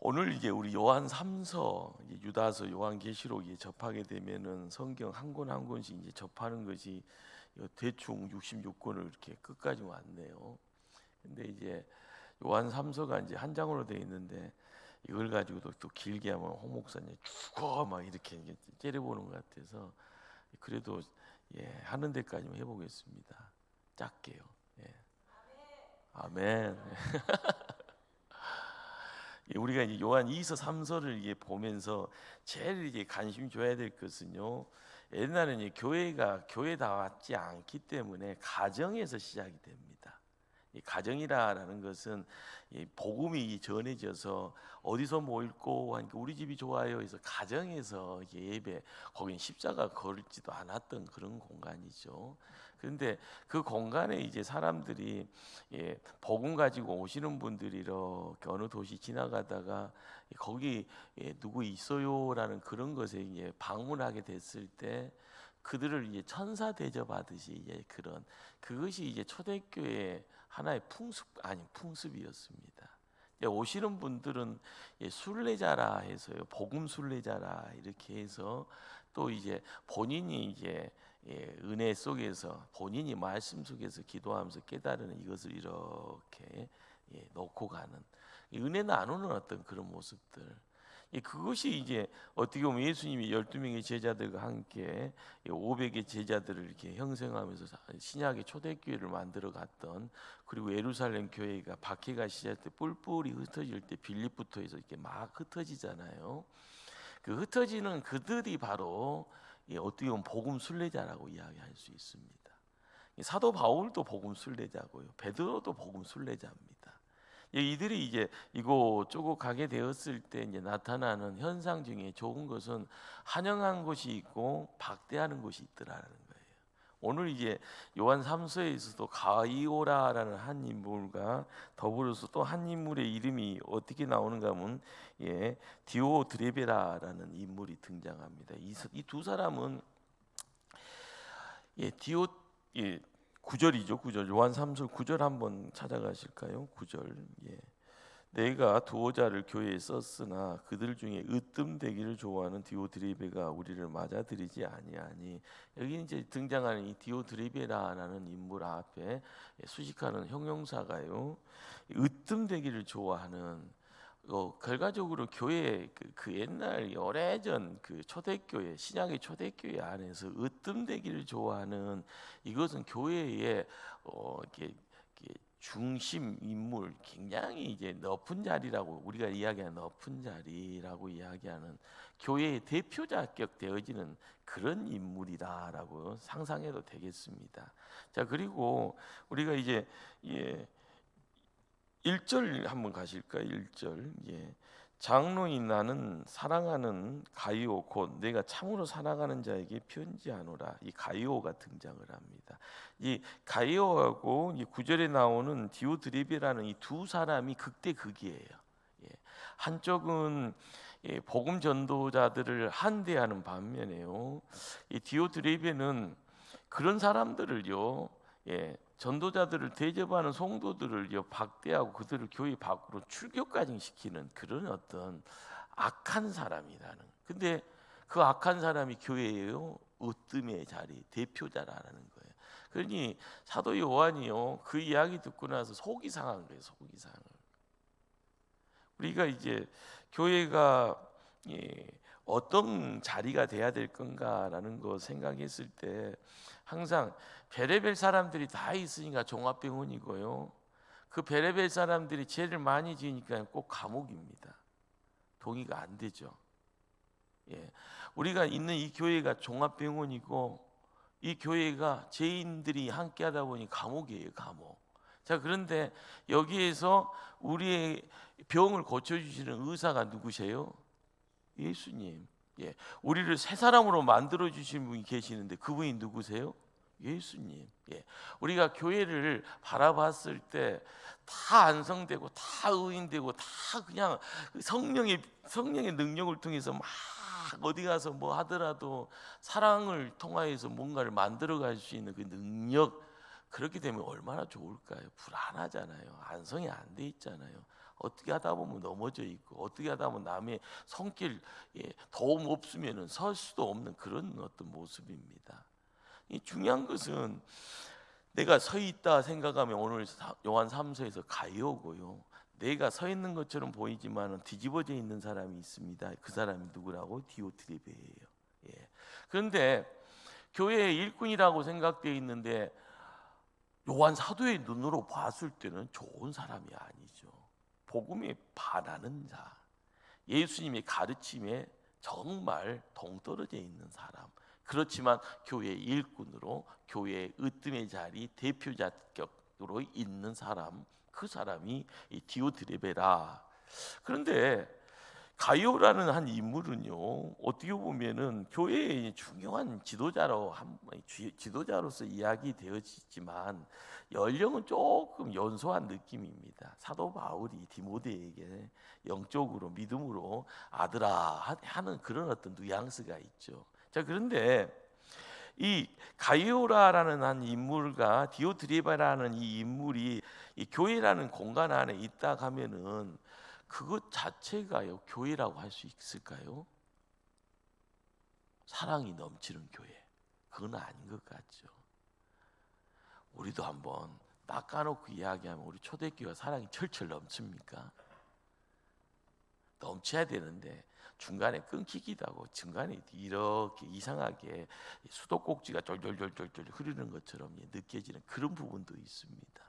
오늘 이제 우리 요한 3서, 유다서, 요한계시록 접하게 되면은 성경 한 권 한 권씩 이제 접하는 것이 대충 66권을 이렇게 끝까지 왔네요. 근데 이제 요한 3서가 이제 한 장으로 되어 있는데 이걸 가지고도 또 길게 하면 홍 목사님 죽어 막 이렇게 이제 째려보는 것 같아서 그래도 하는 데까지만 해보겠습니다. 짧게요. 예. 아멘. 우리가 이제 요한 2서 3서를 보면서 제일 이제 관심 줘야 될 것은요. 옛날에는 이 교회가 교회다웠지 않기 때문에 가정에서 시작이 됩니다. 이 가정이라는 것은 이 복음이 전해져서 어디서 모일고 하니까 우리 집이 좋아요 해서 가정에서 예배, 거긴 십자가 걸지도 않았던 그런 공간이죠. 그런데 그 공간에 이제 사람들이 복음 가지고 오시는 분들이 이렇게 어느 도시 지나가다가 거기 누구 있어요라는 그런 것에 방문하게 됐을 때 그들을 천사 대접하듯이 그런 그것이 초대교회 하나의 풍습이었습니다. 오시는 분들은 순례자라 해서요, 복음 순례자라 이렇게 해서 또 본인이 은혜 속에서 본인이 말씀 속에서 기도하면서 깨달은 이것을 이렇게 놓고 가는 은혜 나누는 어떤 그런 모습들. 그것이 어떻게 보면 예수님이 12명의 제자들과 함께 500의 제자들을 이렇게 형성하면서 신약의 초대교회를 만들어 갔던, 그리고 예루살렘 교회가 박해가 시작할 때 뿔뿔이 흩어질 때 빌립부터 해서 이렇게 막 흩어지잖아요. 그 흩어지는 그들이 바로 어떻게 보면 복음 순례자라고 이야기할 수 있습니다. 사도 바울도 복음 순례자고요, 베드로도 복음 순례자입니다. 이들이 이곳저곳 가게 되었을 때 나타나는 현상 중에 좋은 것은 환영한 곳이 있고 박대하는 곳이 있더라는 거예요. 오늘 요한 3서에서도 가이오라라는 한 인물과 더불어서 또 한 인물의 이름이 어떻게 나오는가 하면 디오드레베라라는 인물이 등장합니다. 이 두 사람은 디오 9절이죠. 9절. 요한 3서 9절 한번 찾아가실까요? 9절. 내가 두오자를 교회에 썼으나 그들 중에 으뜸되기를 좋아하는 디오드레베가 우리를 맞아들이지 아니하니. 여기 등장하는 이 디오드레베라는 인물 앞에 수식하는 형용사가요, 으뜸되기를 좋아하는. 결과적으로 교회 그 옛날 오래전 그 초대교회, 신약의 초대교회 안에서 으뜸되기를 좋아하는, 이것은 교회의 이렇게 중심 인물, 굉장히 높은 자리라고 우리가 이야기하는 높은 자리라고 이야기하는 교회의 대표자격 되어지는 그런 인물이다라고 상상해도 되겠습니다. 자, 그리고 우리가 1절 한번 가실까요? 1절. 장로인 나는 사랑하는 가이오 곧 내가 참으로 사랑하는 자에게 편지하노라. 이 가이오가 등장을 합니다. 이 가이오하고 9절에 나오는 디오드레베라는 이 두 사람이 극대극이에요. 한쪽은 복음 전도자들을 한대하는 반면에요, 이 디오드레베는 그런 사람들을요, 전도자들을 대접하는 성도들을 박대하고 그들을 교회 밖으로 출교까지 시키는 그런 어떤 악한 사람이라는. 근데 그 악한 사람이 교회예요. 으뜸의 자리, 대표자라는 거예요. 그러니 사도 요한이요, 그 이야기 듣고 나서 속이 상한 거예요. 속이 상한. 우리가 교회가 어떤 자리가 돼야 될 건가라는 거 생각했을 때 항상 베레벨 사람들이 다 있으니까 종합병원이고요, 그 베레벨 사람들이 죄를 많이 지으니까 꼭 감옥입니다. 동의가 안 되죠. 우리가 있는 이 교회가 종합병원이고 이 교회가 죄인들이 함께 하다 보니 감옥이에요, 감옥. 자, 그런데 여기에서 우리의 병을 고쳐주시는 의사가 누구세요? 예수님. 우리를 새 사람으로 만들어 주신 분이 계시는데 그분이 누구세요? 예수님. 우리가 교회를 바라봤을 때 다 안성되고 다 의인되고 다 그냥 성령의 능력을 통해서 막 어디 가서 뭐 하더라도 사랑을 통하여서 뭔가를 만들어 갈 수 있는 그 능력, 그렇게 되면 얼마나 좋을까요? 불안하잖아요. 안성이 안 돼 있잖아요. 어떻게 하다 보면 넘어져 있고, 어떻게 하다 보면 남의 손길 도움 없으면은 설 수도 없는 그런 어떤 모습입니다. 이 중요한 것은 내가 서 있다 생각하면 오늘 요한 3서에서 가이오고요. 내가 서 있는 것처럼 보이지만 뒤집어져 있는 사람이 있습니다. 그 사람이 누구라고? 디오트레베예요. 그런데 교회의 일꾼이라고 생각되어 있는데 요한 사도의 눈으로 봤을 때는 좋은 사람이 아니죠. 복음에 반하는 자, 예수님의 가르침에 정말 동떨어져 있는 사람. 그렇지만 교회의 일꾼으로 교회의 으뜸의 자리 대표자격으로 있는 사람, 그 사람이 이 디오드레베라. 그런데 가이오라는 한 인물은요, 어떻게 보면은 교회의 중요한 지도자로서 이야기되어지지만 연령은 조금 연소한 느낌입니다. 사도 바울이 디모데에게 영적으로 믿음으로 아들아 하는 그런 어떤 뉘앙스가 있죠. 자, 그런데 이 가이오라라는 한 인물과 디오드레베라는 이 인물이 이 교회라는 공간 안에 있다 하면은 그것 자체가요 교회라고 할 수 있을까요? 사랑이 넘치는 교회, 그건 아닌 것 같죠. 우리도 한번 딱 까놓고 이야기하면 우리 초대교회가 사랑이 철철 넘칩니까? 넘쳐야 되는데 중간에 끊기기도 하고 중간에 이렇게 이상하게 수도꼭지가 졸졸졸졸 흐르는 것처럼 느껴지는 그런 부분도 있습니다.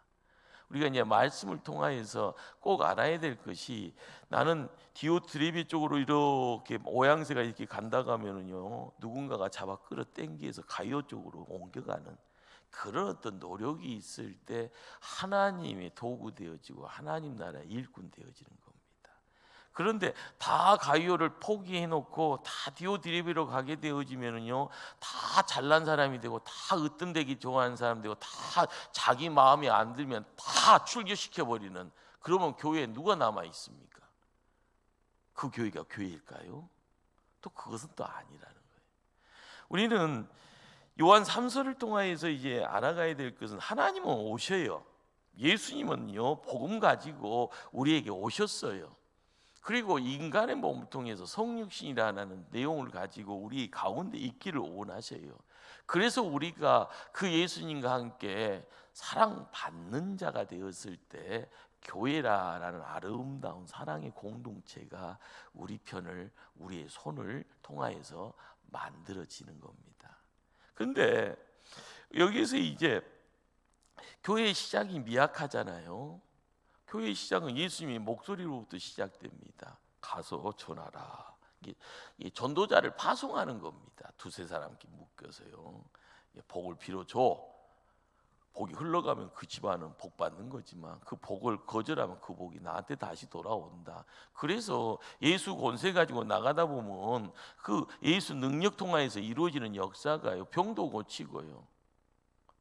우리가 이제 말씀을 통하여서 꼭 알아야 될 것이, 나는 디오트레베 쪽으로 이렇게 모양새가 이렇게 간다 하면은요 누군가가 잡아 끌어 당겨서 가이오 쪽으로 옮겨가는 그런 어떤 노력이 있을 때 하나님의 도구 되어지고 하나님 나라의 일꾼 되어지는 겁니다. 그런데 다 가이오를 포기해놓고 다 디오드레베로 가게 되어지면은요 다 잘난 사람이 되고 다 으뜸되기 좋아하는 사람 되고 다 자기 마음에 안 들면 다 출교시켜 버리는, 그러면 교회에 누가 남아 있습니까? 그 교회가 교회일까요? 또 그것은 또 아니라는 거예요. 우리는 요한 3서를 통하여서 이제 알아가야 될 것은 하나님은 오셔요. 예수님은요 복음 가지고 우리에게 오셨어요. 그리고 인간의 몸을 통해서 성육신이라는 내용을 가지고 우리 가운데 있기를 원하셔요. 그래서 우리가 그 예수님과 함께 사랑받는 자가 되었을 때 교회라는 아름다운 사랑의 공동체가 우리 편을, 우리의 손을 통하여서 만들어지는 겁니다. 그런데 여기서 이제 교회의 시작이 미약하잖아요. 교회의 시작은 예수님의 목소리로부터 시작됩니다. 가서 전하라. 이게 전도자를 파송하는 겁니다. 두세 사람 묶여서요. 복을 빌어줘. 복이 흘러가면 그 집안은 복 받는 거지만 그 복을 거절하면 그 복이 나한테 다시 돌아온다. 그래서 예수 권세 가지고 나가다 보면 그 예수 능력 통하여서 이루어지는 역사가요 병도 고치고요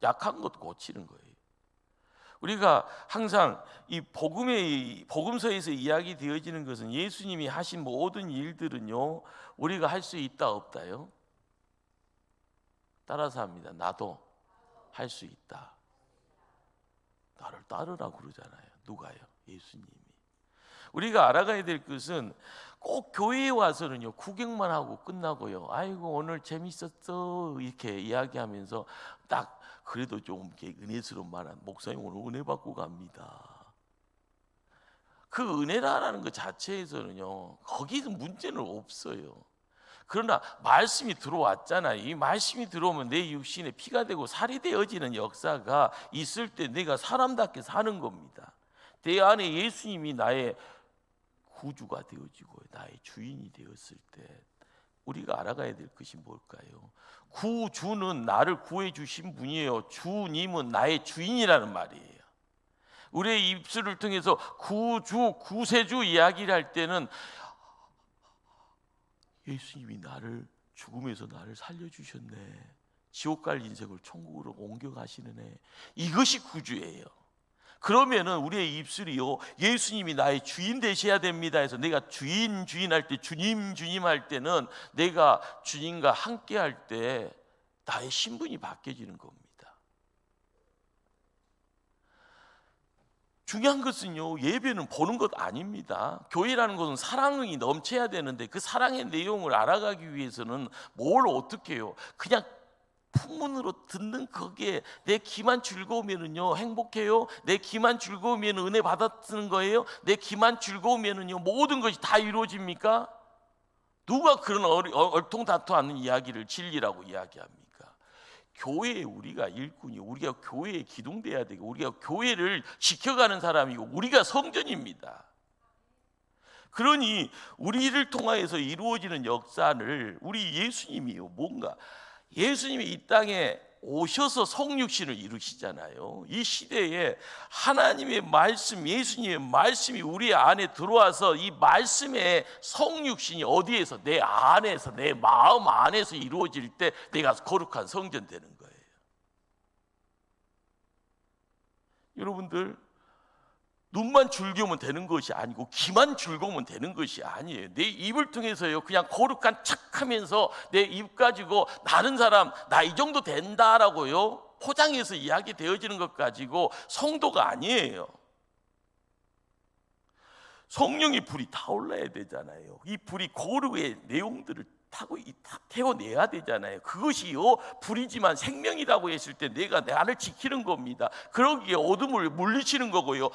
약한 것 고치는 거예요. 우리가 항상 이 복음서에서 이야기되어지는 것은 예수님이 하신 모든 일들은요 우리가 할 수 있다 없다요? 따라서 합니다. 나도 할 수 있다. 나를 따르라고 그러잖아요. 누가요? 예수님이. 우리가 알아가야 될 것은 꼭 교회에 와서는요 구경만 하고 끝나고요 아이고 오늘 재밌었어 이렇게 이야기하면서 딱 그래도 좀 은혜스러운 말한 목사님 오늘 은혜 받고 갑니다. 그 은혜라는 것 자체에서는요 거기는 문제는 없어요. 그러나 말씀이 들어왔잖아요. 이 말씀이 들어오면 내 육신에 피가 되고 살이 되어지는 역사가 있을 때 내가 사람답게 사는 겁니다. 내 안에 예수님이 나의 구주가 되어지고 나의 주인이 되었을 때 우리가 알아가야 될 것이 뭘까요? 구주는 나를 구해 주신 분이에요. 주님은 나의 주인이라는 말이에요. 우리의 입술을 통해서 구주, 구세주 이야기를 할 때는 예수님이 나를 죽음에서 나를 살려주셨네. 지옥 갈 인생을 천국으로 옮겨가시는 애. 이것이 구주예요. 그러면은 우리의 입술이요 예수님이 나의 주인 되셔야 됩니다 해서 내가 주인 할 때 주님 할 때는 내가 주님과 함께 할 때 나의 신분이 바뀌어지는 겁니다. 중요한 것은요, 예배는 보는 것 아닙니다. 교회라는 것은 사랑이 넘쳐야 되는데 그 사랑의 내용을 알아가기 위해서는 뭘 어떻게 해요? 그냥 풍문으로 듣는 거기에 내 귀만 즐거우면은요 행복해요. 내 귀만 즐거우면 은혜 받았는 거예요. 내 귀만 즐거우면은요 모든 것이 다 이루어집니까? 누가 그런 얼통다투하는 이야기를 진리라고 이야기합니까? 교회에 우리가 일꾼이, 우리가 교회에 기둥돼야 되고, 우리가 교회를 지켜가는 사람이고, 우리가 성전입니다. 그러니 우리를 통하여서 이루어지는 역사를 우리 예수님이요, 뭔가 예수님이 이 땅에 오셔서 성육신을 이루시잖아요. 이 시대에 하나님의 말씀, 예수님의 말씀이 우리 안에 들어와서 이 말씀의 성육신이 어디에서? 내 안에서, 내 마음 안에서 이루어질 때 내가 거룩한 성전 되는 거예요. 여러분들, 눈만 즐거우면 되는 것이 아니고 귀만 즐거우면 되는 것이 아니에요. 내 입을 통해서요 그냥 거룩한 척하면서 내 입 가지고 다른 사람 나 이 정도 된다라고요 포장해서 이야기되어지는 것 가지고 성도가 아니에요. 성령의 불이 타올라야 되잖아요. 이 불이 거룩의 내용들을 태워내야 되잖아요. 그것이요 불이지만 생명이라고 했을 때 내가 나를 지키는 겁니다. 그러기에 어둠을 물리치는 거고요.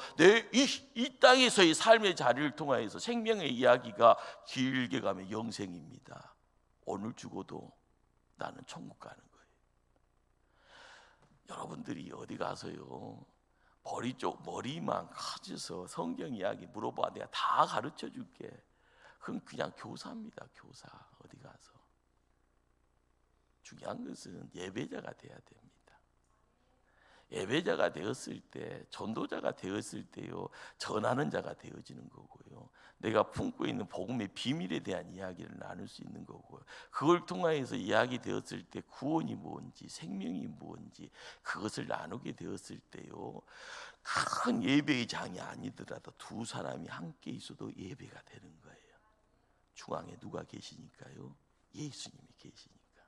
이 땅에서의 삶의 자리를 통하여서 생명의 이야기가 길게 가면 영생입니다. 오늘 죽어도 나는 천국 가는 거예요. 여러분들이 어디 가서요 머리만 커져서 성경 이야기 물어봐 내가 다 가르쳐 줄게. 그건 그냥 교사입니다. 교사. 어디 가서. 중요한 것은 예배자가 돼야 됩니다. 예배자가 되었을 때, 전도자가 되었을 때요 전하는 자가 되어지는 거고요, 내가 품고 있는 복음의 비밀에 대한 이야기를 나눌 수 있는 거고요, 그걸 통하여서 이야기 되었을 때 구원이 뭔지, 생명이 뭔지 그것을 나누게 되었을 때요 큰 예배의 장이 아니더라도 두 사람이 함께 있어도 예배가 되는 거예요. 중앙에 누가 계시니까요? 예수님이 계시니까.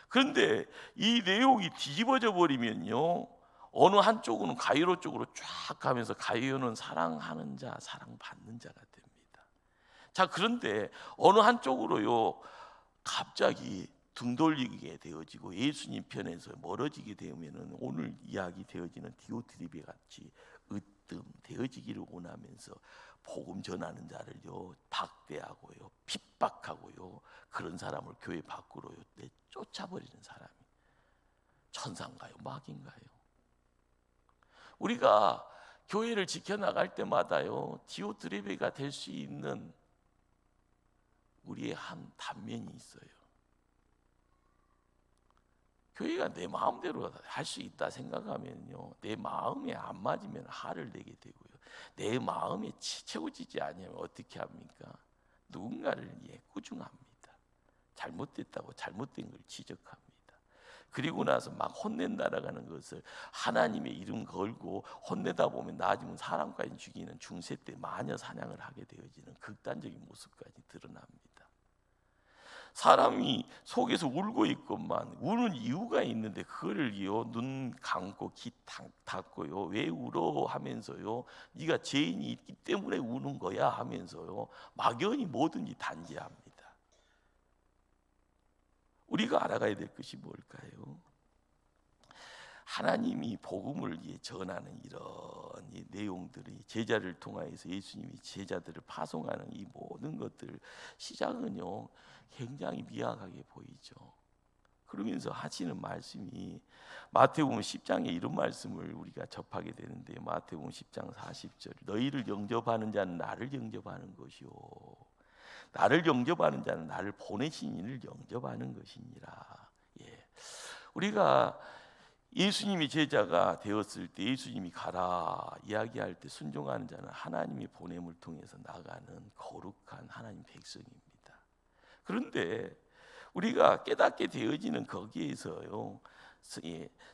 그런데 이 내용이 뒤집어져 버리면요 어느 한쪽은 가이로 쪽으로 쫙 가면서 가이로는 사랑하는 자, 사랑받는 자가 됩니다. 자, 그런데 어느 한쪽으로요 갑자기 등 돌리게 되어지고 예수님 편에서 멀어지게 되면은 오늘 이야기 되어지는 디오트리베 같이 으뜸 되어지기를 원하면서 복음 전하는 자를요 박대하고요 핍박하고요 그런 사람을 교회 밖으로요 쫓아버리는 사람이 천사인가요 마귀인가요? 우리가 교회를 지켜나갈 때마다요 디오트리베가 될 수 있는 우리의 한 단면이 있어요. 교회가 내 마음대로 할 수 있다 생각하면요 내 마음에 안 맞으면 화를 내게 되고요, 내 마음에 채워지지 않으면 어떻게 합니까? 누군가를 꾸중합니다. 잘못됐다고 잘못된 걸 지적합니다. 그리고 나서 막 혼낸다라는 것을 하나님의 이름 걸고 혼내다 보면 나중에 사람까지 죽이는 중세 때 마녀 사냥을 하게 되어지는 극단적인 모습까지 드러납니다. 사람이 속에서 울고 있건만 우는 이유가 있는데 그거를요 눈 감고 귀 닫고요 왜 울어 하면서요 네가 죄인이 있기 때문에 우는 거야 하면서요 막연히 뭐든지 단지합니다. 우리가 알아가야 될 것이 뭘까요? 하나님이 복음을 전하는 이런 이 내용들이 제자를 통하여서 예수님이 제자들을 파송하는 이 모든 것들 시작은요 굉장히 미약하게 보이죠. 그러면서 하시는 말씀이 마태복음 10장에 이런 말씀을 우리가 접하게 되는데 마태복음 10장 40절 너희를 영접하는 자는 나를 영접하는 것이요 나를 영접하는 자는 나를 보내신 이를 영접하는 것이니라. 우리가 예수님이 제자가 되었을 때 예수님이 가라 이야기할 때 순종하는 자는 하나님의 보냄을 통해서 나가는 거룩한 하나님 백성입니다. 그런데 우리가 깨닫게 되어지는 거기에서요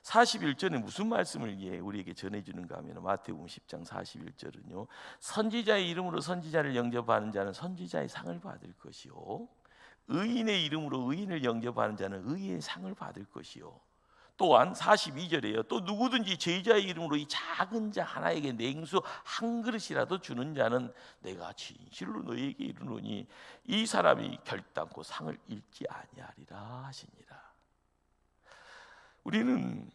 41절에 무슨 말씀을 우리에게 전해주는가 하면 마태복음 10장 41절은요 선지자의 이름으로 선지자를 영접하는 자는 선지자의 상을 받을 것이요 의인의 이름으로 의인을 영접하는 자는 의의 상을 받을 것이요 또한 42절에요. 또 누구든지 제자의 이름으로 이 작은 자 하나에게 냉수 한 그릇이라도 주는 자는 내가 진실로 너희에게 이르노니 이 사람이 결단코 상을 잃지 아니하리라 하시니라. 우리는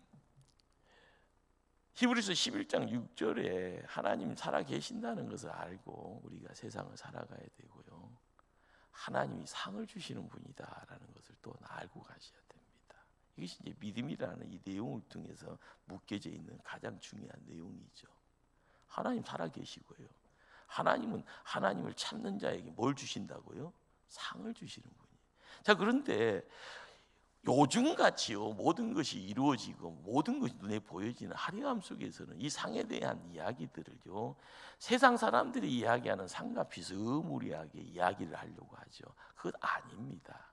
히브리서 11장 6절에 하나님 살아 계신다는 것을 알고 우리가 세상을 살아가야 되고요. 하나님이 상을 주시는 분이다라는 것을 또 알고 가셔야 됩니다. 이것이 이제 믿음이라는 이 내용을 통해서 묶여져 있는 가장 중요한 내용이죠. 하나님 살아 계시고요. 하나님은 하나님을 찾는 자에게 뭘 주신다고요? 상을 주시는 분이에요. 자, 그런데 요즘같이요 모든 것이 이루어지고 모든 것이 눈에 보여지는 화려함 속에서는 이 상에 대한 이야기들을요 세상 사람들이 이야기하는 상과 비스무리하게 이야기를 하려고 하죠. 그것 아닙니다.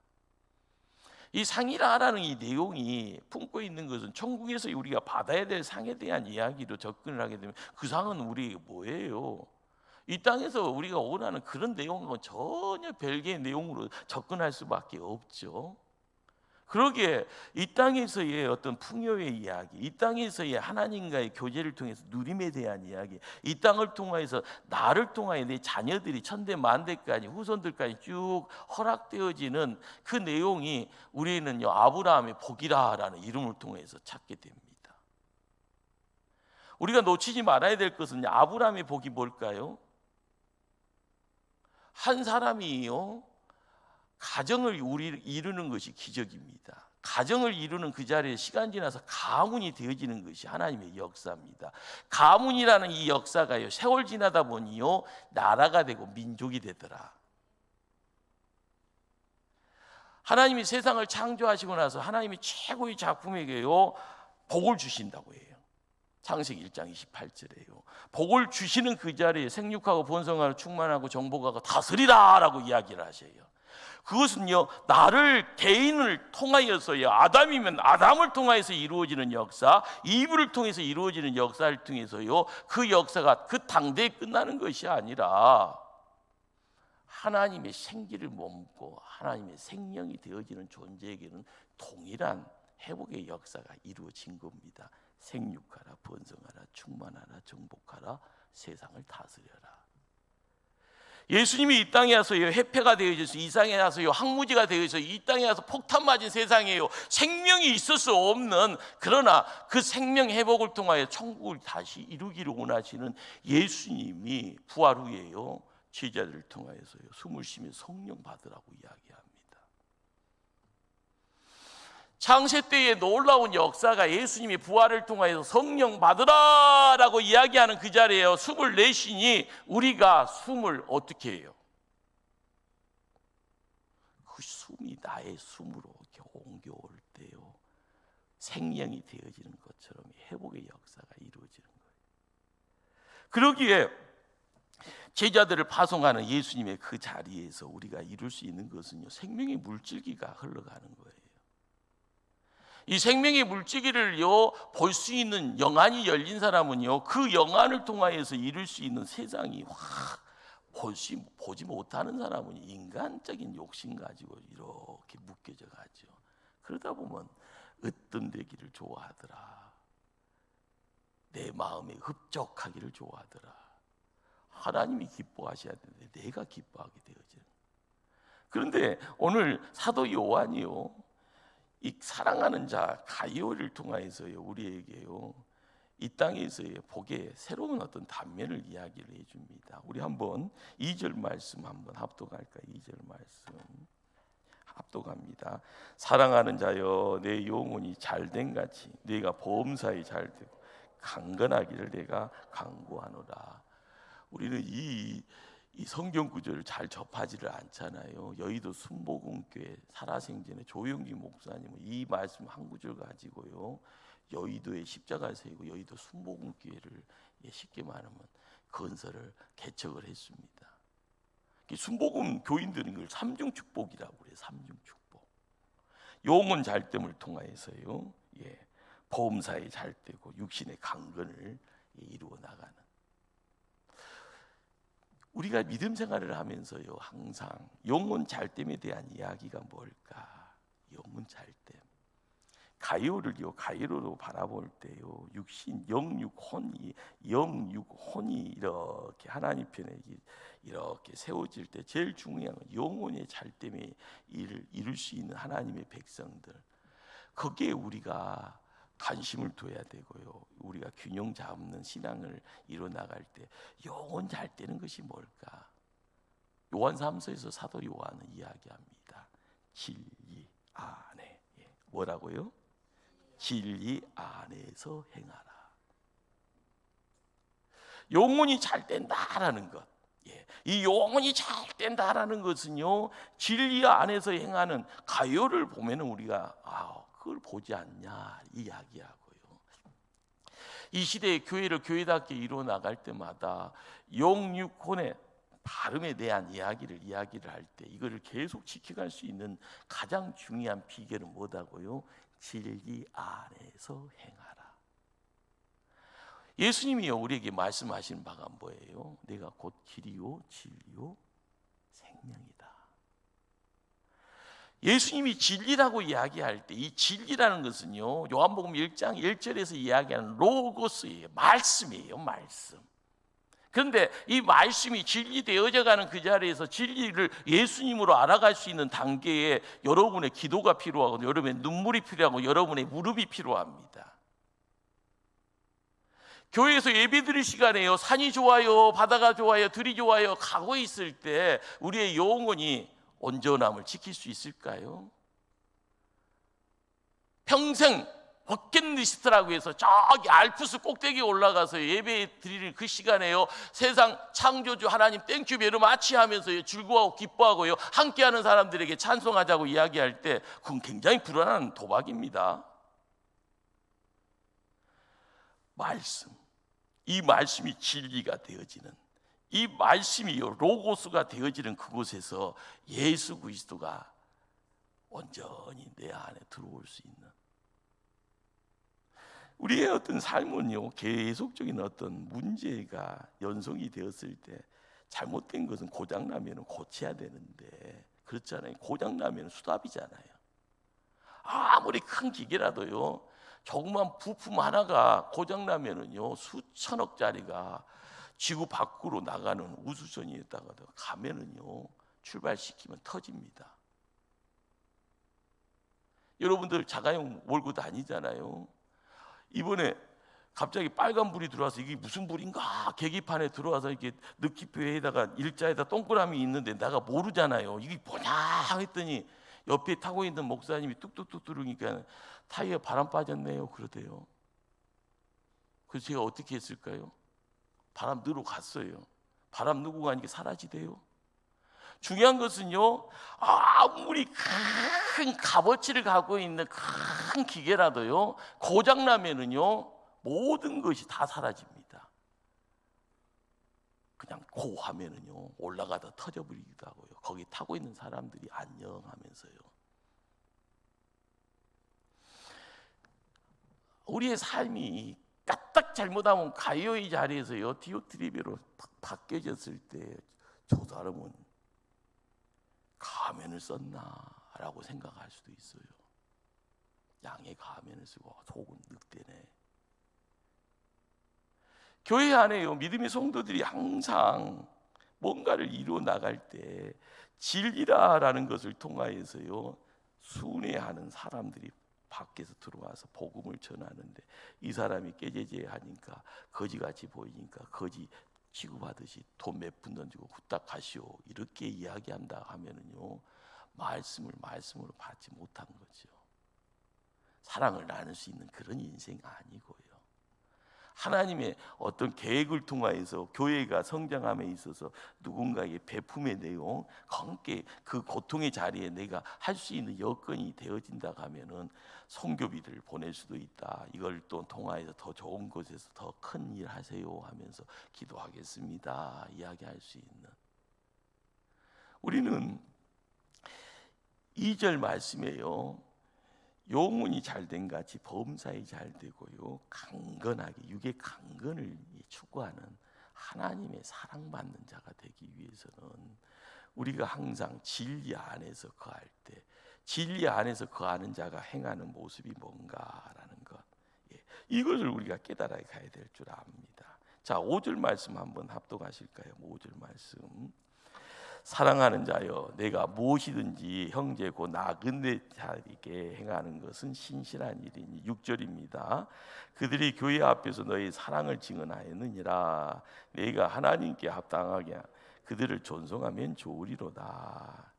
이 상이라는 이 내용이 품고 있는 것은 천국에서 우리가 받아야 될 상에 대한 이야기로 접근을 하게 되면 그 상은 우리에게 뭐예요? 이 땅에서 우리가 원하는 그런 내용과는 전혀 별개의 내용으로 접근할 수밖에 없죠. 그러기에 이 땅에서의 어떤 풍요의 이야기, 이 땅에서의 하나님과의 교제를 통해서 누림에 대한 이야기, 이 땅을 통해서 나를 통하여 내 자녀들이 천대 만대까지 후손들까지 쭉 허락되어지는 그 내용이 우리는요 아브라함의 복이라라는 이름을 통해서 찾게 됩니다. 우리가 놓치지 말아야 될 것은 아브라함의 복이 뭘까요? 한 사람이요 가정을 이루는 것이 기적입니다. 가정을 이루는 그 자리에 시간 지나서 가문이 되어지는 것이 하나님의 역사입니다. 가문이라는 이 역사가요 세월 지나다 보니요 나라가 되고 민족이 되더라. 하나님이 세상을 창조하시고 나서 하나님이 최고의 작품에게요 복을 주신다고 해요. 창세기 1장 28절에요. 복을 주시는 그 자리에 생육하고 번성하고 충만하고 정복하고 다스리라 라고 이야기를 하셔요. 그것은요 나를 개인을 통하여서요 아담이면 아담을 통해서 이루어지는 역사, 이브를 통해서 이루어지는 역사를 통해서요 그 역사가 그 당대에 끝나는 것이 아니라 하나님의 생기를 머금고 하나님의 생명이 되어지는 존재에게는 동일한 회복의 역사가 이루어진 겁니다. 생육하라, 번성하라, 충만하라, 정복하라, 세상을 다스려라. 예수님이 이 땅에 와서요 해패가 되어져서 이 땅에 와서요 항무지가 되어서 이 땅에 와서 폭탄 맞은 세상이에요. 생명이 있을 수 없는, 그러나 그 생명 회복을 통하여 천국을 다시 이루기를 원하시는 예수님이 부활 후에요 제자들을 통하여서요 숨을 쉬며 성령 받으라고 이야기합니다. 창세 때의 놀라운 역사가 예수님이 부활을 통하여서 성령 받으라라고 이야기하는 그 자리에 숨을 내쉬니 우리가 숨을 어떻게 해요? 그 숨이 나의 숨으로 이렇게 옮겨올 때요 생명이 되어지는 것처럼 회복의 역사가 이루어지는 거예요. 그러기에 제자들을 파송하는 예수님의 그 자리에서 우리가 이룰 수 있는 것은요 생명의 물줄기가 흘러가는 거예요. 이 생명의 물질기를요 볼 수 있는 영안이 열린 사람은요 그 영안을 통하여서 이룰 수 있는 세상이 확 보지 못하는 사람은 인간적인 욕심 가지고 이렇게 묶여져 가죠. 그러다 보면 으뜸되기를 좋아하더라, 내 마음에 흡족하기를 좋아하더라. 하나님이 기뻐하셔야 되는데 내가 기뻐하게 되어져요. 그런데 오늘 사도 요한이요 이 사랑하는 자 가이오를 통하여서요 우리에게요 이 땅에서의 복의 새로운 어떤 단면을 이야기를 해줍니다. 우리 한번 2절 말씀 한번 합독할까요? 2절 말씀 합독합니다. 사랑하는 자여 내 영혼이 잘된 같이 네가 보험사에 잘되고 강건하기를 내가 간구하노라. 우리는 이 성경 구절을 잘 접하지를 않잖아요. 여의도 순복음교회 살아생전의 조영기 목사님은 이 말씀 한 구절 가지고요 여의도에 십자가를 세우고 여의도 순복음교회를 쉽게 말하면 건설을 개척을 했습니다. 순복음 교인들은 이걸 삼중축복이라고 그래요. 삼중축복. 영혼 잘됨을 통하여서요 보험사에 잘되고 육신의 강건을 이루어 나가는, 우리가 믿음 생활을 하면서요 항상 영혼 잘됨에 대한 이야기가 뭘까? 영혼 잘됨, 가이로로 바라볼 때요, 육신, 영육혼이 이렇게 하나님 편에 이렇게 세워질 때 제일 중요한 건 영혼의 잘됨에 이룰 수 있는 하나님의 백성들, 거기에 우리가 관심을 둬야 되고요. 우리가 균형 잡는 신앙을 이뤄 나갈 때 영혼 잘 되는 것이 뭘까? 요한 3서에서 사도 요한은 이야기합니다. 진리 안에. 뭐라고요? 진리 안에서 행하라. 영혼이 잘 된다라는 것, 이 영혼이 잘 된다라는 것은요, 진리 안에서 행하는 가요를 보면은 우리가 그걸 보지 않냐 이야기하고요. 이 시대의 교회를 교회답게 이루어 나갈 때마다 영육혼의 발음에 대한 이야기를 할 때 이거를 계속 지켜갈 수 있는 가장 중요한 비결은 뭐다고요? 진리 안에서 행하라. 예수님이요 우리에게 말씀하신 바가 뭐예요? 내가 곧 길이요 진리요 생명이다. 예수님이 진리라고 이야기할 때 이 진리라는 것은요, 요한복음 1장 1절에서 이야기하는 로고스예요. 말씀이에요. 말씀. 그런데 이 말씀이 진리되어져 가는 그 자리에서 진리를 예수님으로 알아갈 수 있는 단계에 여러분의 기도가 필요하고, 여러분의 눈물이 필요하고, 여러분의 무릎이 필요합니다. 교회에서 예배드릴 시간에요, 산이 좋아요, 바다가 좋아요, 들이 좋아요 가고 있을 때 우리의 영혼이 온전함을 지킬 수 있을까요? 평생 버킷리스트라고 해서 저기 알프스 꼭대기에 올라가서 예배 드리는 그 시간에요, 세상 창조주 하나님 땡큐 베리 마치 하면서 즐거워하고 기뻐하고요, 함께하는 사람들에게 찬송하자고 이야기할 때 그건 굉장히 불안한 도박입니다. 말씀, 이 말씀이 진리가 되어지는, 이 말씀이 로고스가 되어지는 그곳에서 예수 그리스도가 온전히 내 안에 들어올 수 있는, 우리의 어떤 삶은요, 계속적인 어떤 문제가 연속이 되었을 때 잘못된 것은 고장나면 고쳐야 되는데 그렇잖아요. 고장나면 수답이잖아요. 아무리 큰 기계라도요, 조그만 부품 하나가 고장나면은요, 수천억짜리가 지구 밖으로 나가는 우주선에다가 가면은요, 출발시키면 터집니다. 여러분들 자가용 몰고 다니잖아요. 이번에 갑자기 빨간 불이 들어와서 이게 무슨 불인가 계기판에 들어와서 이렇게 느낌표에다가 일자에다 동그라미 있는데 내가 모르잖아요. 이게 뭐냐 했더니 옆에 타고 있는 목사님이 뚝뚝뚝 들으니까 타이어에 바람 빠졌네요 그러대요. 그래서 제가 어떻게 했을까요? 바람 넣으러 갔어요. 바람 넣고 가니까 사라지대요. 중요한 것은요, 아무리 큰 값어치를 갖고 있는 큰 기계라도요, 고장나면은요, 모든 것이 다 사라집니다. 그냥 고 하면은요, 올라가다 터져버리기도 하고요, 거기 타고 있는 사람들이 안녕 하면서요. 우리의 삶이 까딱 잘못하면 가요의 자리에서요, 디오트리베로 바뀌어졌을 때 저 사람은 가면을 썼나라고 생각할 수도 있어요. 양의 가면을 쓰고 속은 늑대네. 교회 안에요, 믿음의 성도들이 항상 뭔가를 이루어 나갈 때 진리라라는 것을 통하여서요, 순회하는 사람들이 밖에서 들어와서 복음을 전하는데 이 사람이 깨제제하니까 거지같이 보이니까 거지 취급하듯이 돈 몇 푼 던지고 후딱 가시오 이렇게 이야기한다 하면은요, 말씀으로 받지 못한 거죠. 사랑을 나눌 수 있는 그런 인생 아니고요, 하나님의 어떤 계획을 통하여서 교회가 성장함에 있어서 누군가에게 베품의 내용, 함께 그 고통의 자리에 내가 할 수 있는 여건이 되어진다 하면은 선교비를 보낼 수도 있다. 이걸 또 통하여서 더 좋은 곳에서 더 큰 일 하세요 하면서 기도하겠습니다 이야기할 수 있는, 우리는 2절 말씀에요, 영혼이 잘된 같이 범사에 잘 되고요, 강건하게 육의 강건을 추구하는 하나님의 사랑받는 자가 되기 위해서는 우리가 항상 진리 안에서 거할 때 진리 안에서 거하는 자가 행하는 모습이 뭔가라는 것, 이것을 우리가 깨달아 가야 될 줄 압니다. 자, 5절 말씀 한번 합독하실까요? 5절 말씀. 사랑하는 자여, 내가 무엇이든지 형제 곧 나그네 자에게 행하는 것은 신실한 일이니. 6절입니다. 그들이 교회 앞에서 너희 사랑을 증언하였느니라. 내가 하나님께 합당하게 그들을 존송하면 좋으리로다.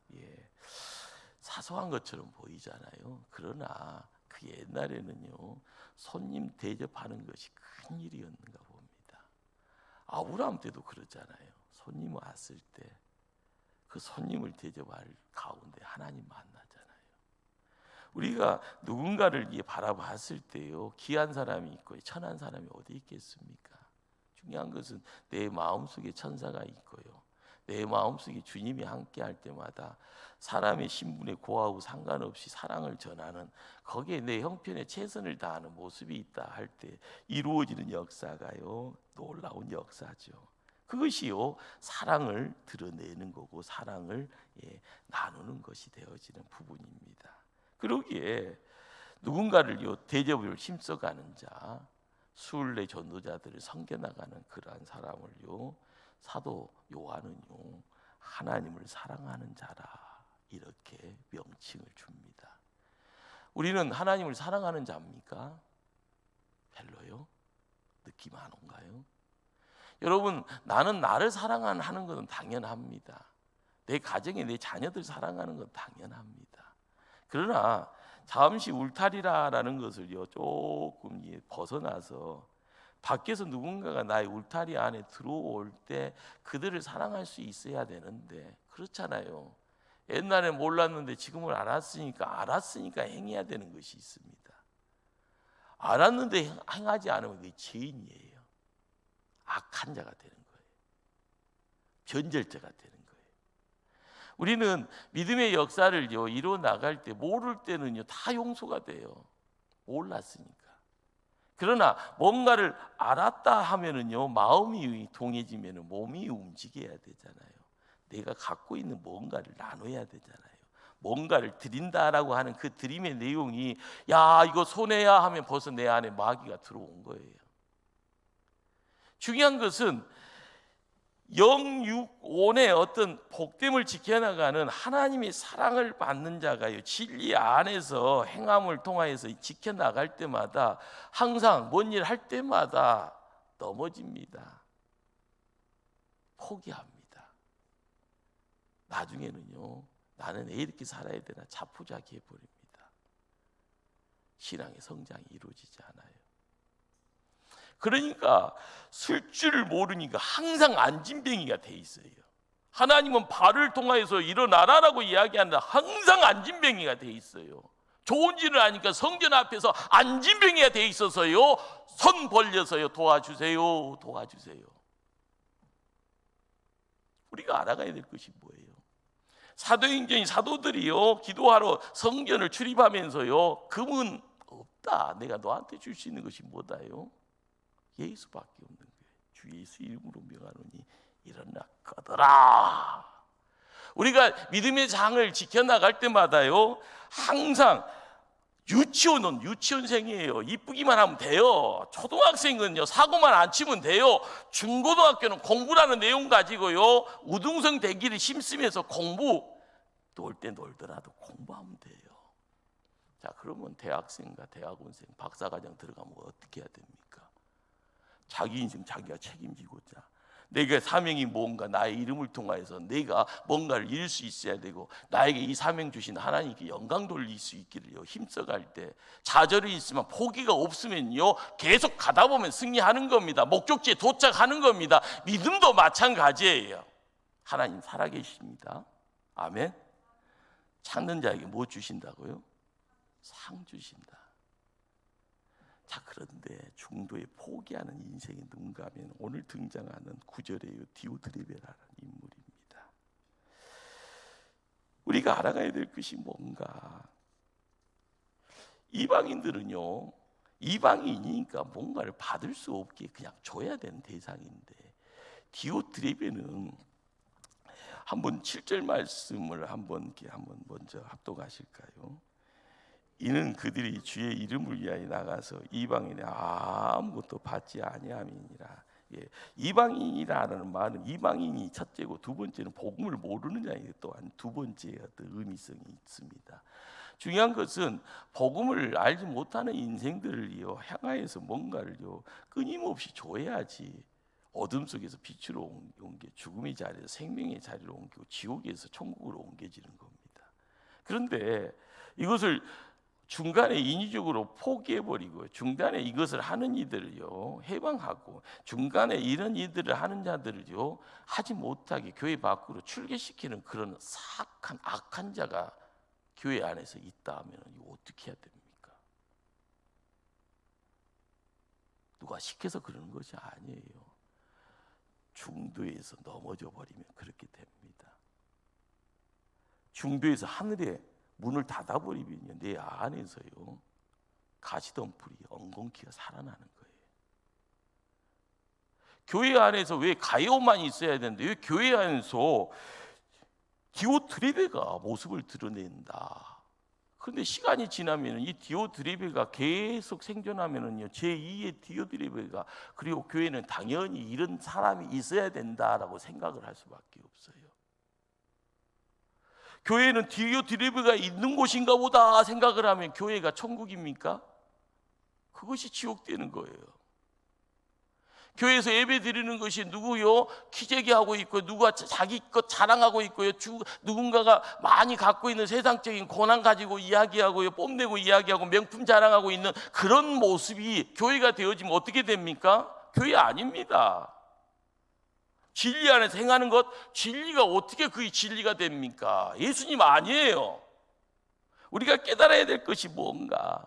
사소한 것처럼 보이잖아요. 그러나 그 옛날에는요, 손님 대접하는 것이 큰 일이었는가 봅니다. 아브라함 때도 그러잖아요. 손님 왔을 때 그 손님을 대접할 가운데 하나님 만나잖아요. 우리가 누군가를 바라봤을 때요, 귀한 사람이 있고 천한 사람이 어디 있겠습니까? 중요한 것은 내 마음속에 천사가 있고요, 내 마음속에 주님이 함께 할 때마다 사람의 신분에 고하고 상관없이 사랑을 전하는, 거기에 내 형편에 최선을 다하는 모습이 있다 할 때 이루어지는 역사가요, 놀라운 역사죠. 그것이요, 사랑을 드러내는 거고 사랑을 나누는 것이 되어지는 부분입니다. 그러기에 누군가를요 대접을 힘써가는 자, 순례 전도자들을 섬겨나가는 그러한 사람을요, 사도 요한은요, 하나님을 사랑하는 자라 이렇게 명칭을 줍니다. 우리는 하나님을 사랑하는 자입니까? 별로요? 느낌 안 온가요? 여러분, 나는 나를 사랑하는 것은 당연합니다. 내 가정에 내 자녀들 사랑하는 건 당연합니다. 그러나 잠시 울타리라는 것을요 조금 벗어나서 밖에서 누군가가 나의 울타리 안에 들어올 때 그들을 사랑할 수 있어야 되는데, 그렇잖아요. 옛날에 몰랐는데 지금은 알았으니까 행해야 되는 것이 있습니다. 알았는데 행하지 않으면 그게 죄인이에요. 악한 자가 되는 거예요. 변절자가 되는 거예요. 우리는 믿음의 역사를요 이루어 나갈 때 모를 때는요 다 용서가 돼요. 몰랐으니까. 그러나 뭔가를 알았다 하면은요 마음이 동해지면은 몸이 움직여야 되잖아요. 내가 갖고 있는 뭔가를 나눠야 되잖아요. 뭔가를 드린다라고 하는 그 드림의 내용이, 야 이거 손해야 하면 벌써 내 안에 마귀가 들어온 거예요. 중요한 것은 영육온의 어떤 복됨을 지켜나가는 하나님의 사랑을 받는 자가요, 진리 안에서 행함을 통하여서 지켜나갈 때마다 항상 뭔 일 할 때마다 넘어집니다. 포기합니다. 나중에는요, 나는 왜 이렇게 살아야 되나 자포자기 해버립니다. 신앙의 성장이 이루어지지 않아요. 그러니까 쓸 줄 모르니까 항상 안진뱅이가 돼 있어요. 하나님은 발을 통하여서 일어나라라고 이야기하는데 항상 안진뱅이가 돼 있어요. 좋은지를 아니까 성전 앞에서 안진뱅이가 돼 있어서요, 손 벌려서요, 도와주세요, 도와주세요. 우리가 알아가야 될 것이 뭐예요? 사도행전이 사도들이요 기도하러 성전을 출입하면서요, 금은 없다, 내가 너한테 줄 수 있는 것이 뭐다요? 예수밖에 없는 거예요. 주 예수 이름으로 명하노니 일어나 꺼더라. 우리가 믿음의 장을 지켜나갈 때마다요 항상 유치원은 유치원생이에요. 이쁘기만 하면 돼요. 초등학생은요 사고만 안 치면 돼요. 중고등학교는 공부라는 내용 가지고요 우등성 대기를 힘쓰면서 공부, 놀 때 놀더라도 공부하면 돼요. 자, 그러면 대학생과 대학원생, 박사과정 들어가면 어떻게 해야 됩니까? 자기 인생 자기가 책임지고자, 내가 사명이 뭔가 나의 이름을 통하여서 내가 뭔가를 이룰 수 있어야 되고, 나에게 이 사명 주신 하나님께 영광 돌릴 수 있기를요 힘써갈 때, 좌절이 있으면 포기가 없으면요 계속 가다 보면 승리하는 겁니다. 목적지에 도착하는 겁니다. 믿음도 마찬가지예요. 하나님 살아계십니다. 아멘. 찾는 자에게 뭐 주신다고요? 상 주신다. 자, 그런데 중도에 포기하는 인생이 누군가 하면 오늘 등장하는 구절의 디오드레베라는 인물입니다. 우리가 알아가야 될 것이 뭔가, 이방인들은요 이방인이니까 뭔가를 받을 수 없게 그냥 줘야 되는 대상인데, 디오드레베는 한번 7절 말씀을 한번 먼저 합독하실까요? 이는 그들이 주의 이름을 위하여 나가서 이방인에 아무것도 받지 아니함이니라. 예, 이방인이라는 말은 이방인이 첫째고 두 번째는 복음을 모르는 자에게 또한 두 번째 어떤 의미성이 있습니다. 중요한 것은 복음을 알지 못하는 인생들을요 향하여서 뭔가를요 끊임없이 줘야지 어둠 속에서 빛으로 옮겨 죽음의 자리에서 생명의 자리로 옮기고 지옥에서 천국으로 옮겨지는 겁니다. 그런데 이것을 중간에 인위적으로 포기해버리고 중간에 이것을 하는 이들을요 해방하고 중간에 이런 일들을 하는 자들을요 하지 못하게 교회 밖으로 출개시키는 그런 사악한 악한 자가 교회 안에서 있다 하면 이거 어떻게 해야 됩니까? 누가 시켜서 그러는 것이 아니에요. 중도에서 넘어져 버리면 그렇게 됩니다. 중도에서 하늘에 문을 닫아버리면 내 안에서요 가시덤불이 엉겅퀴가 살아나는 거예요. 교회 안에서 왜 가요만 있어야 되는데 왜 교회 안에서 디오트레베가 모습을 드러낸다. 그런데 시간이 지나면 이 디오트레베가 계속 생존하면은요 제2의 디오트레베가 그리고 교회는 당연히 이런 사람이 있어야 된다라고 생각을 할 수밖에 없어요. 교회는 디오트레베가 있는 곳인가 보다 생각을 하면 교회가 천국입니까? 그것이 지옥되는 거예요. 교회에서 예배 드리는 것이 누구요? 기재기하고 있고 누가 자기 것 자랑하고 있고요. 누군가가 많이 갖고 있는 세상적인 권한 가지고 이야기하고요. 뽐내고 이야기하고 명품 자랑하고 있는 그런 모습이 교회가 되어지면 어떻게 됩니까? 교회 아닙니다. 진리 안에서 행하는 것, 진리가 어떻게 그게 진리가 됩니까? 예수님 아니에요. 우리가 깨달아야 될 것이 뭔가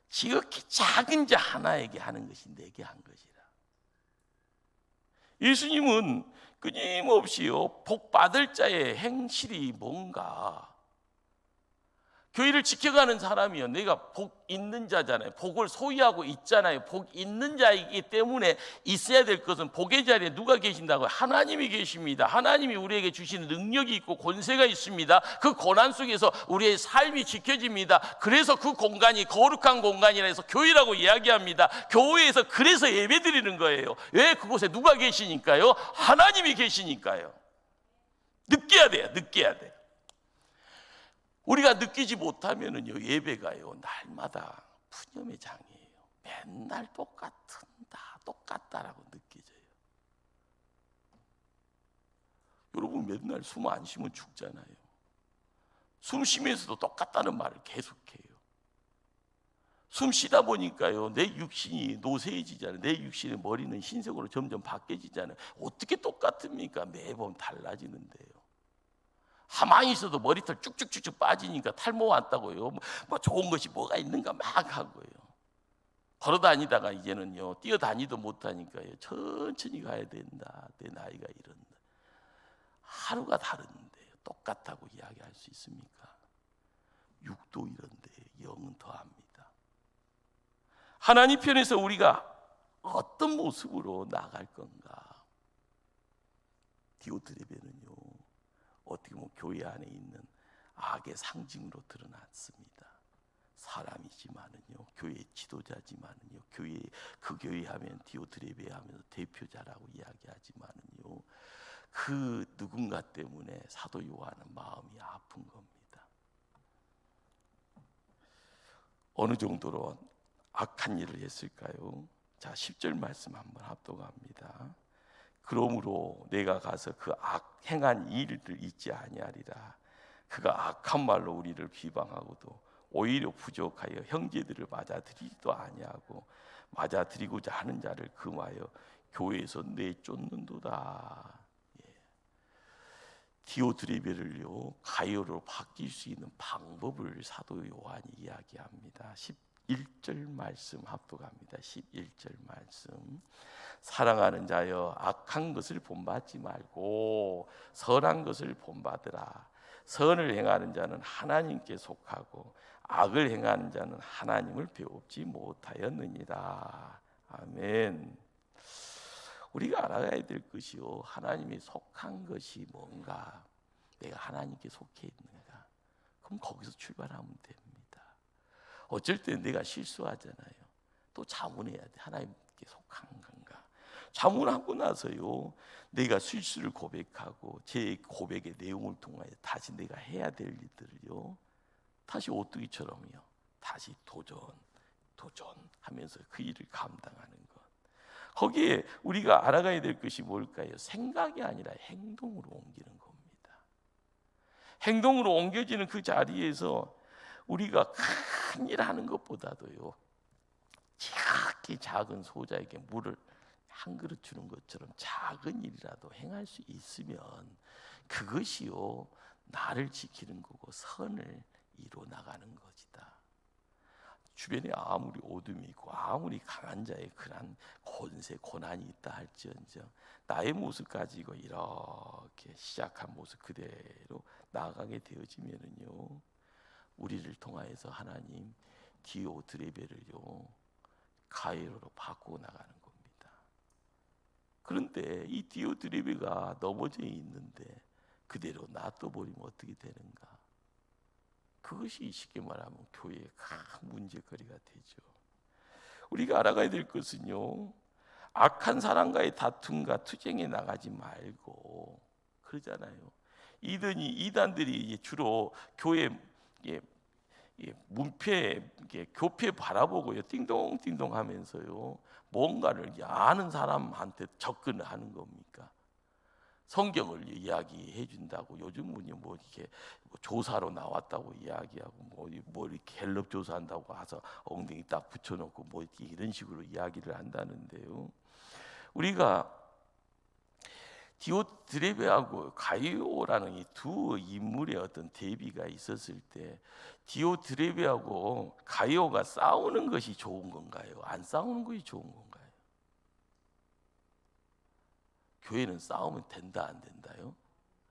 지극히 작은 자 하나에게 하는 것이 내게 한 것이라. 예수님은 끊임없이요 복 받을 자의 행실이 뭔가 교회를 지켜가는 사람이요 내가 복 있는 자잖아요. 복을 소유하고 있잖아요. 복 있는 자이기 때문에 있어야 될 것은 복의 자리에 누가 계신다고요? 하나님이 계십니다. 하나님이 우리에게 주시는 능력이 있고 권세가 있습니다. 그 고난 속에서 우리의 삶이 지켜집니다. 그래서 그 공간이 거룩한 공간이라 해서 교회라고 이야기합니다. 교회에서 그래서 예배 드리는 거예요. 왜? 그곳에 누가 계시니까요? 하나님이 계시니까요. 느껴야 돼요. 느껴야 돼요. 우리가 느끼지 못하면은요 예배가요 날마다 푸념의 장이에요. 맨날 똑같다라고 느껴져요. 여러분 맨날 숨 안 쉬면 죽잖아요. 숨 쉬면서도 똑같다는 말을 계속해요. 숨 쉬다 보니까요 내 육신이 노쇠해지잖아요. 내 육신의 머리는 흰색으로 점점 바뀌어지잖아요. 어떻게 똑같습니까? 매번 달라지는데요. 가만히 있어도 머리털 쭉쭉쭉쭉 빠지니까 탈모 왔다고요. 뭐 좋은 것이 뭐가 있는가 막 하고요. 걸어 다니다가 이제는요 뛰어다니도 못하니까요 천천히 가야 된다. 내 나이가 이런다. 하루가 다른데 똑같다고 이야기할 수 있습니까? 육도 이런데 영은 더합니다. 하나님 편에서 우리가 어떤 모습으로 나갈 건가? 디오트레베는요 어떻게 보면 교회 안에 있는 악의 상징으로 드러났습니다. 사람이지만은요, 교회의 지도자지만은요, 그 교회 하면 디오트레베 하면서 대표자라고 이야기하지만은요, 그 누군가 때문에 사도 요한은 마음이 아픈 겁니다. 어느 정도로 악한 일을 했을까요? 자, 10절 말씀 한번 합독합니다. 그러므로 내가 가서 그 행한 일을 잊지 아니하리라. 그가 악한 말로 우리를 비방하고도 오히려 부족하여 형제들을 맞아들이지도 아니하고 맞아들이고자 하는 자를 금하여 교회에서 내쫓는도다. 예. 디오트레베를요 가요로 바뀔 수 있는 방법을 사도 요한이 이야기합니다. 11절 말씀 합독합니다. 11절 말씀. 사랑하는 자여 악한 것을 본받지 말고 선한 것을 본받으라. 선을 행하는 자는 하나님께 속하고 악을 행하는 자는 하나님을 배웁지 못하였느니라. 아멘. 우리가 알아가야 될 것이요 하나님이 속한 것이 뭔가 내가 하나님께 속해 있는가? 그럼 거기서 출발하면 됩니다. 어쩔 때 내가 실수하잖아요. 또 자문해야 돼. 하나님께 속한 건가? 자문하고 나서요, 내가 실수를 고백하고 제 고백의 내용을 통하여 다시 내가 해야 될 일들을요, 다시 오뚜기처럼요, 다시 도전하면서 그 일을 감당하는 것. 거기에 우리가 알아가야 될 것이 뭘까요? 생각이 아니라 행동으로 옮기는 겁니다. 행동으로 옮겨지는 그 자리에서 우리가 큰 일 하는 것보다도요, 지극히 작은 소자에게 물을 한 그릇 주는 것처럼 작은 일이라도 행할 수 있으면 그것이요, 나를 지키는 거고 선을 이루어 나가는 것이다. 주변에 아무리 어둠이 있고 아무리 강한 자의 그런 권세 고난이 있다 할지언정 나의 모습 가지고 이렇게 시작한 모습 그대로 나아가게 되어지면은요, 우리를 통하여서 하나님 디오드레베를요 가이로로 바꾸어 나가는 겁니다. 그런데 이 디오드레베가 넘어져 있는데 그대로 놔둬버리면 어떻게 되는가? 그것이 쉽게 말하면 교회의 큰 문제거리가 되죠. 우리가 알아가야 될 것은요, 악한 사람과의 다툼과 투쟁에 나가지 말고, 그러잖아요. 이단들이 주로 교회 문패 교패 바라보고요, 띵동띵동 하면서요, 뭔가를 아는 사람한테 접근을 하는 겁니까? 성경을 이야기해 준다고 요즘은요, 뭐 이렇게 조사로 나왔다고 이야기하고 뭐 이렇게 갤럽 조사한다고 해서 엉덩이 딱 붙여놓고 뭐 이런 식으로 이야기를 한다는데요. 우리가 디오드레베하고 가이오라는 이 두 인물의 어떤 대비가 있었을 때 디오드레베하고 가이오가 싸우는 것이 좋은 건가요? 안 싸우는 것이 좋은 건가요? 교회는 싸우면 된다 안 된다요?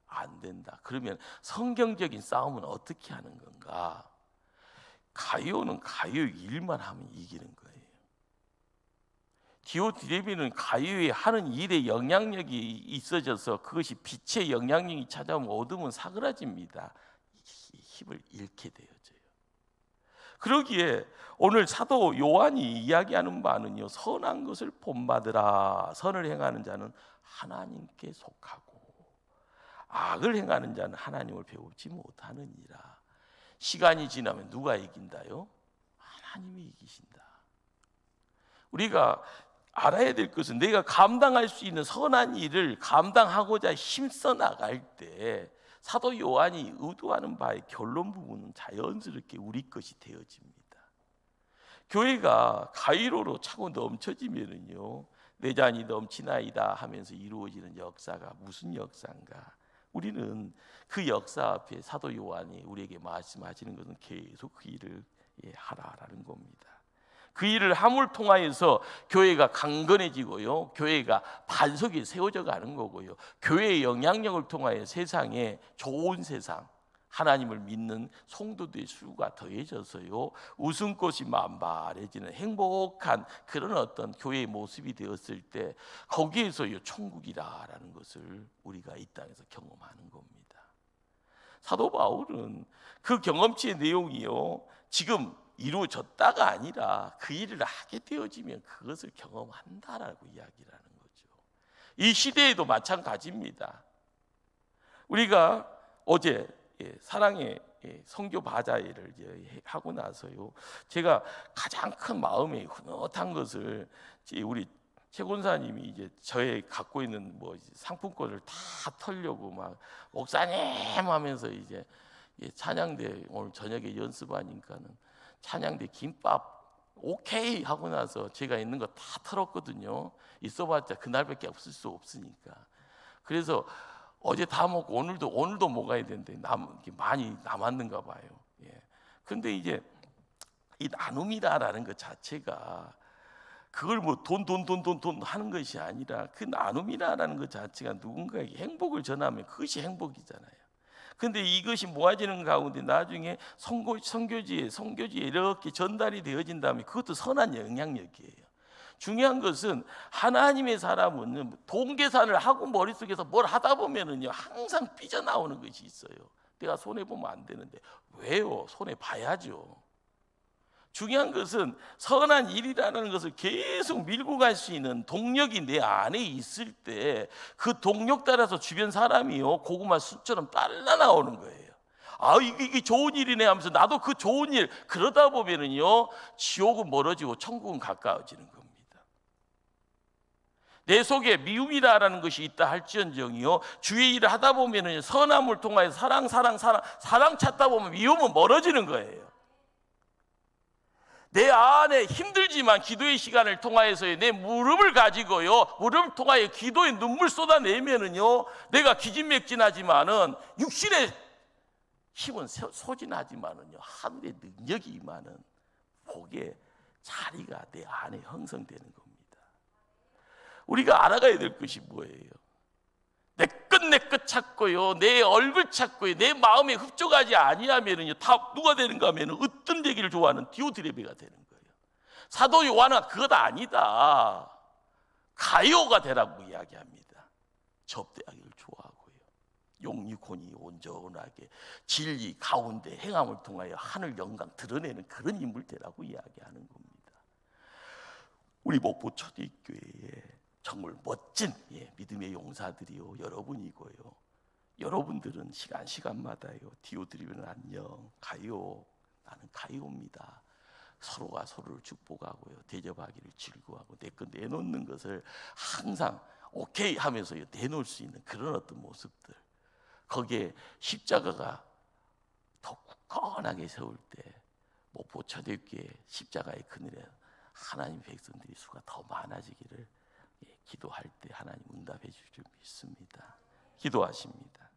안 된다. 그러면 성경적인 싸움은 어떻게 하는 건가? 가이오는 가이오의 일만 하면 이기는 거예요. 디오드레베는 가이오의 하는 일에 영향력이 있어져서 그것이 빛의 영향력이 찾아오면 어둠은 사그라집니다. 힘을 잃게 되어져요. 그러기에 오늘 사도 요한이 이야기하는 바는요, 선한 것을 본받으라. 선을 행하는 자는 하나님께 속하고 악을 행하는 자는 하나님을 배우지 못하느니라. 시간이 지나면 누가 이긴다요? 하나님이 이기신다. 우리가 알아야 될 것은 내가 감당할 수 있는 선한 일을 감당하고자 힘써 나갈 때 사도 요한이 의도하는 바의 결론 부분은 자연스럽게 우리 것이 되어집니다. 교회가 가이로로 차고 넘쳐지면은요, 내 잔이 넘치나이다 하면서 이루어지는 역사가 무슨 역사인가? 우리는 그 역사 앞에 사도 요한이 우리에게 말씀하시는 것은 계속 그 일을 하라라는 겁니다. 그 일을 함을 통하여서 교회가 강건해지고요, 교회가 반석이 세워져 가는 거고요, 교회의 영향력을 통하여 세상에 좋은 세상, 하나님을 믿는 성도들의 수가 더해져서요, 웃음꽃이 만발해지는 행복한 그런 어떤 교회의 모습이 되었을 때 거기에서요, 천국이라는 것을 우리가 이 땅에서 경험하는 겁니다. 사도 바울은 그 경험치의 내용이요, 지금 이루어졌다가 아니라 그 일을 하게 되어지면 그것을 경험한다라고 이야기를 하는 거죠. 이 시대에도 마찬가지입니다. 우리가 어제 사랑의 선교 바자회를 하고 나서요, 제가 가장 큰 마음에 훈훈한 것을 우리 최 권사님이 이제 저의 갖고 있는 뭐 상품권을 다 털려고 막 목사님 하면서 이제 찬양대 오늘 저녁에 연습하니까는 찬양대 김밥 오케이 하고 나서 제가 있는 거 다 털었거든요. 있어봤자 그날밖에 없을 수 없으니까. 그래서 어제 다 먹고 오늘도 먹어야 되는데 많이 남았는가 봐요. 근데 이제 이 나눔이다라는 것 자체가 그걸 뭐 돈 하는 것이 아니라 그 나눔이라는 것 자체가 누군가에게 행복을 전하면 그것이 행복이잖아요. 근데 이것이 모아지는 가운데 나중에 선교지에 이렇게 전달이 되어진다면 그것도 선한 영향력이에요. 중요한 것은 하나님의 사람은 동계산을 하고 머릿속에서 뭘 하다 보면은요 항상 삐져나오는 것이 있어요. 내가 손해보면 안 되는데. 왜요? 손해봐야죠. 중요한 것은 선한 일이라는 것을 계속 밀고 갈 수 있는 동력이 내 안에 있을 때 그 동력 따라서 주변 사람이요 고구마 숲처럼 딸라 나오는 거예요. 아, 이게 좋은 일이네 하면서 나도 그 좋은 일, 그러다 보면은요 지옥은 멀어지고 천국은 가까워지는 겁니다. 내 속에 미움이라는 것이 있다 할지언정이요 주의 일을 하다 보면은 선함을 통하여 사랑 찾다 보면 미움은 멀어지는 거예요. 내 안에 힘들지만 기도의 시간을 통하여서 내 무릎을 가지고요 무릎을 통하여 기도의 눈물 쏟아내면은요 내가 기진맥진하지만은 육신의 힘은 소진하지만은요 하늘의 능력이 임하는 복의 자리가 내 안에 형성되는 겁니다. 우리가 알아가야 될 것이 뭐예요? 내 것 찾고요 내 얼굴 찾고요 내 마음에 흡족하지 아니하면은요 다 누가 되는가 하면은 으뜸되기를 좋아하는 디오드레베가 되는 거예요. 사도 요한은 그것 아니다. 가요가 되라고 이야기합니다. 접대하기를 좋아하고요 용리콘이 온전하게 진리 가운데 행함을 통하여 하늘 영광 드러내는 그런 인물 되라고 이야기하는 겁니다. 우리 목포 초대교회에 정말 멋진 믿음의 용사들이요 여러분이고요. 여러분들은 시간마다요 디오드리면 안녕 가요 나는 가요입니다. 서로가 서로를 축복하고요 대접하기를 즐거워하고 내 것 내놓는 것을 항상 오케이 하면서 내놓을 수 있는 그런 어떤 모습들, 거기에 십자가가 더 굳건하게 세울 때 목포 초대교회 십자가의 그늘에 하나님 백성들의 수가 더 많아지기를 기도할 때 하나님 응답해 줄 줄 믿습니다. 기도하십니다.